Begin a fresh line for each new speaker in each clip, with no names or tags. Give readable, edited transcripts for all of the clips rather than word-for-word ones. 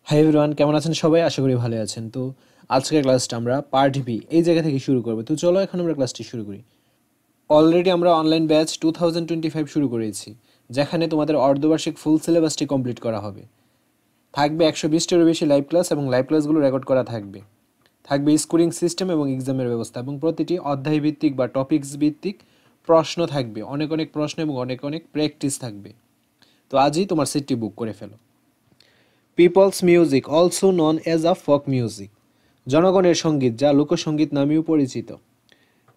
Hi everyone, কেমন আছেন সবাই? আশা করি ভালো আছেন। তো আজকের ক্লাসটা আমরা পার্ট বি এই জায়গা থেকে শুরু করবো। তো চলো এখন আমরা ক্লাসটি শুরু করি। অলরেডি আমরা অনলাইন ব্যাচ 2025 শুরু করেছি, যেখানে তোমাদের অর্ধবার্ষিক ফুল সিলেবাসটি কমপ্লিট করা হবে। থাকবে 120টারও বেশি লাইভ ক্লাস এবং লাইভ ক্লাসগুলো রেকর্ড করা থাকবে। থাকবে স্কোরিং সিস্টেম এবং এক্সামের ব্যবস্থা, এবং প্রতিটি অধ্যায় ভিত্তিক বা টপিকস ভিত্তিক প্রশ্ন থাকবে। অনেক অনেক প্রশ্ন এবং অনেক অনেক প্র্যাকটিস থাকবে। তো আজই তোমার সিটটি বুক করে ফেলো। Peoples music, also known as a folk music, জনগণের সঙ্গীত, যা লোকসঙ্গীত নামেও পরিচিত।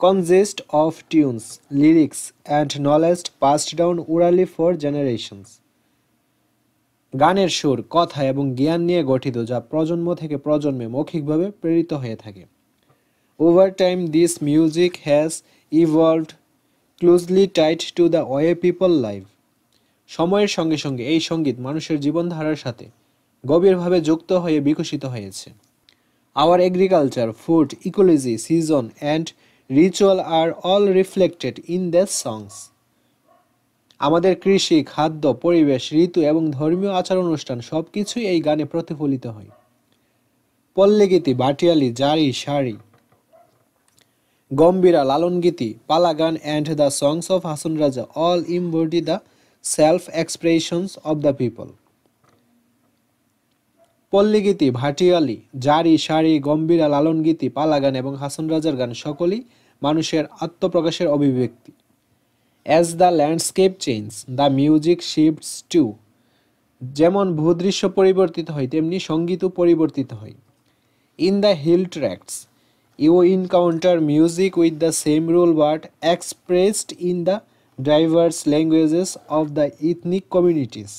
Consist of tunes, lyrics and knowledge passed down orally for generations, গানের সুর, কথা এবং জ্ঞান নিয়ে গঠিত, যা প্রজন্ম থেকে প্রজন্মে মৌখিকভাবে প্রেরিত হয়ে থাকে। Over time this music has evolved closely tied to the way people live, সময়ের সঙ্গে সঙ্গে এই সঙ্গীত মানুষের জীবনধারার সাথে গভীরভাবে যুক্ত হয়ে বিকশিত হয়েছে। Our agriculture, food, ecology, season and ritual are all reflected in the songs, আমাদের কৃষি, খাদ্য, পরিবেশ, ঋতু এবং ধর্মীয় আচার অনুষ্ঠান সব কিছুই এই গানে প্রতিফলিত হয়। পল্লীগীতি, ভাটিয়ালি, জারি, সারি, গম্ভীরা, লালনগীতি, পালা গান and the songs of Hason Raja all embody the self expressions of the people. পল্লীগীতি, ভাটিয়ালি, জারি, সারি, গম্ভীরা, লালনগীতি, পালা গান এবং হাসন রাজার গান সকলেই মানুষের আত্মপ্রকাশের অভিব্যক্তি। As the landscape change, the music shifts too, যেমন ভূদৃশ্য পরিবর্তিত হয় তেমনি সঙ্গীতও পরিবর্তিত হয়। In the hill tracts you encounter music with the same rule but expressed in the diverse languages of the ethnic communities,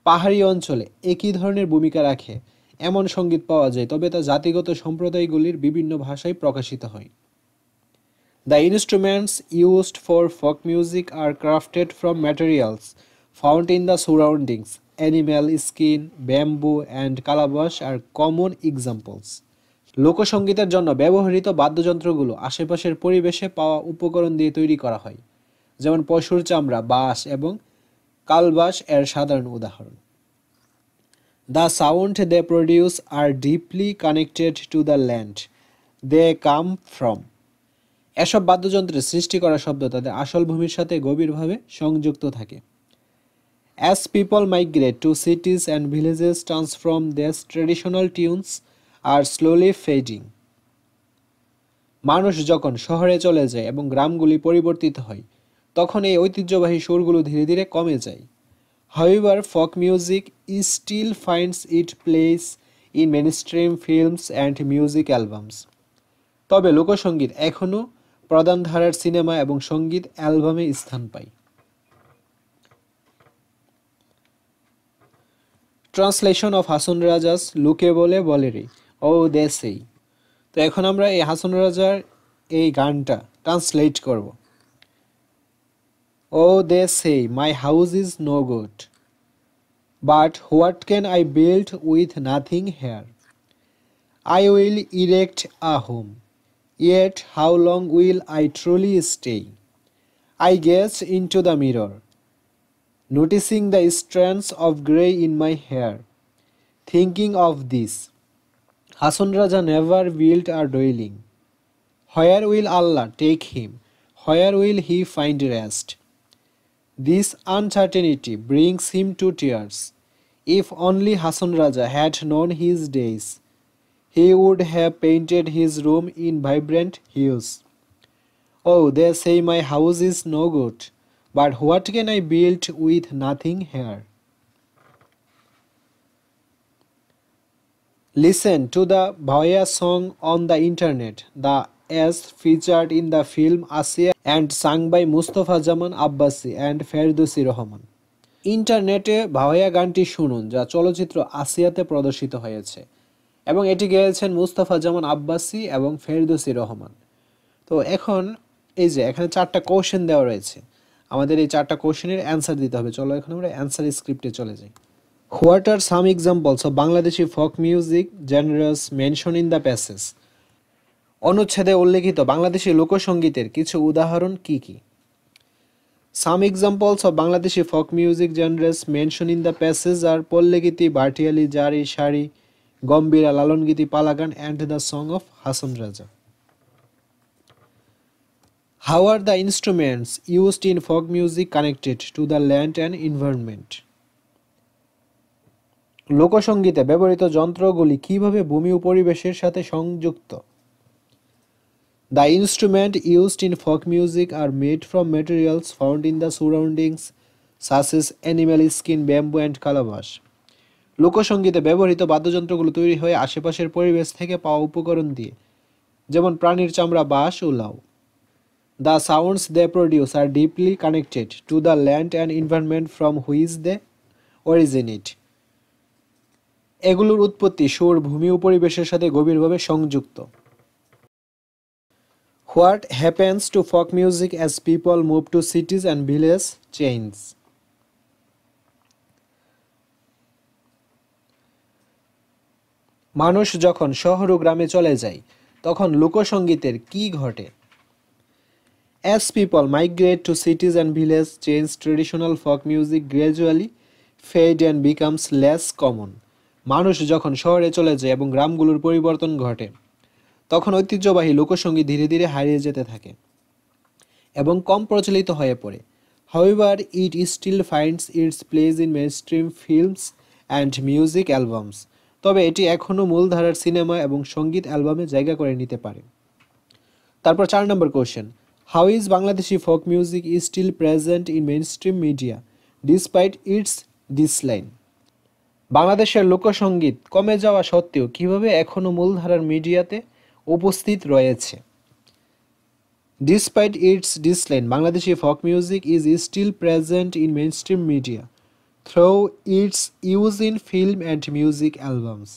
পাহাড়ি অঞ্চলে একই ধরনের ভূমিকা রাখে এমন সঙ্গীত পাওয়া যায়, তবে তা জাতিগত সম্প্রদায়গুলির বিভিন্ন ভাষায় প্রকাশিত হয়। The instruments used for folk music are crafted from materials found in the surroundings, animal skin, bamboo and calabash are common examples. লোকসঙ্গীতের জন্য ব্যবহৃত বাদ্যযন্ত্রগুলো আশেপাশের পরিবেশে পাওয়া উপকরণ দিয়ে তৈরি করা হয়, যেমন পশুর চামড়া, বাঁশ এবং কালবাস এর সাধারণ উদাহরণ। The sound they produce are deeply connected to the land they come from. এসব বাদ্যযন্ত্রের সৃষ্টি করা শব্দ তাদের আসল ভূমির সাথে গভীরভাবে সংযুক্ত থাকে। As people migrate to cities and villages, transform these traditional tunes are slowly fading. মানুষ যখন শহরে চলে যায় এবং গ্রামগুলি পরিবর্তিত হয়, তখন এই ঐতিহ্যবাহী সুরগুলো ধীরে ধীরে কমে যায়। However, folk music still finds its place in mainstream films and music albums. তবে লোকসঙ্গীত এখনও প্রধান ধারার সিনেমা এবং সঙ্গীত অ্যালবামে স্থান পায়। ট্রান্সলেশন অফ হাসন রাজাস লুকে বলে বলে রে ও দেশেই। তো এখন আমরা এই হাসন রাজার এই গানটা ট্রান্সলেট করব। Oh they say my house is no good, but what can I build with nothing here? I will erect a home, yet how long will I truly stay? I gaze into the mirror, noticing the strands of grey in my hair, thinking of this. Hasan Raja never built a dwelling. Where will Allah take him? Where will he find rest? This uncertainty brings him to tears. If only Hasan Raja had known his days, he would have painted his room in vibrant hues. Oh, they say my house is no good, but what can I build with nothing here? Listen to the Bhaya song on the internet, the as featured in the film Asiya and sung by Mustafa Jaman Abbasi and Ferdowsi Rahman. ইন্টারনেটে ভাওয়াইয়া গানটি শুনুন, যা চলচ্চিত্র আসিয়াতে প্রদর্শিত হয়েছে এবং এটি গেয়েছেন মুস্তাফা জামান আব্বাসি এবং ফেরদৌসি রহমান। তো এখন এই যে এখানে 4টা কোশ্চেন দেওয়া রয়েছে, আমাদের এই 4টা কোশ্চেনের অ্যান্সার দিতে হবে। চলো এখন আমরা অ্যান্সার স্ক্রিপ্টে চলে যাই। What are some examples of Bangladeshi folk music genres mention in the passage? অনুচ্ছেদে উল্লেখিত বাংলাদেশি লোকসঙ্গীতের কিছু উদাহরণ কি কি? Some examples of Bangladeshi folk music genres mentioned in the passage are Pollekiti, Bhartiali, Jari, Shari, Gombira, Lalongiti, Palagan, and the Song of Hasan Raja. How are the instruments used in folk music connected to the land and environment? লোকসঙ্গীতে ব্যবহৃত যন্ত্রগুলি কিভাবে ভূমি ও পরিবেশের সাথে সংযুক্ত? The instruments used in folk music are made from materials found in the surroundings such as animal skin, bamboo and calabash. লোকসঙ্গীতে ব্যবহৃত বাদ্যযন্ত্রগুলো তৈরি হয় আশেপাশের পরিবেশ থেকে পাওয়া উপকরণ দিয়ে, যেমন প্রাণীর চামড়া, বাঁশ ও লাউ। The sounds they produce are deeply connected to the land and environment from which they originate. এগুলোর উৎপত্তি সুর, ভূমি ও পরিবেশের সাথে গভীরভাবে সংযুক্ত। What happens to folk music as people move to cities and village change? মানুষ যখন শহর ও গ্রামে চলে যায় তখন লোকসঙ্গীতের কি ঘটে? As people migrate to cities and villages change, traditional folk music gradually fade and becomes less common. মানুষ যখন শহরে চলে যায় এবং গ্রামগুলোর পরিবর্তন ঘটে তখন ঐতিহ্যবাহী লোকসঙ্গীত ধীরে ধীরে হারিয়ে যেতে থাকে এবং কম প্রচলিত হয়ে পড়ে। However, it still finds its place in mainstream films and music albums. তবে এটি এখনও মূলধারার সিনেমা এবং সঙ্গীত অ্যালবামে জায়গা করে নিতে পারে। তারপর 4 নম্বর question, How is Bangladeshi folk music is still present in mainstream media despite its decline? বাংলাদেশের লোকসঙ্গীত কমে যাওয়া সত্ত্বেও কিভাবে এখনও মূলধারার মিডিয়াতে উপস্থিত রয়েছে? Despite its decline, Bangladeshi folk music is still present in mainstream media through its use in film and music albums.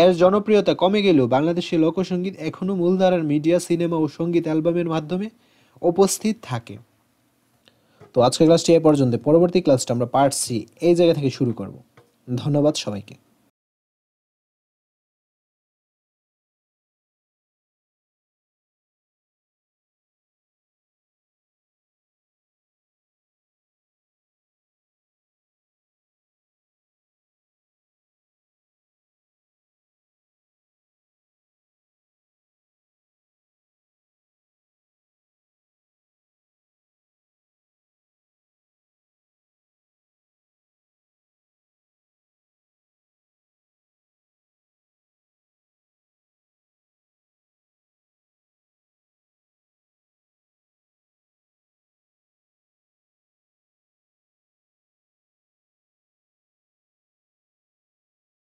এর জনপ্রিয়তা কমে গেলেও বাংলাদেশের লোকসঙ্গীত এখনও মূলধারার মিডিয়া, সিনেমা ও সঙ্গীত অ্যালবামের মাধ্যমে উপস্থিত থাকে। তো আজকের ক্লাসটি এ পর্যন্ত। পরবর্তী ক্লাসটা আমরা পার্ট সি এই জায়গা থেকে শুরু করব। ধন্যবাদ সবাইকে।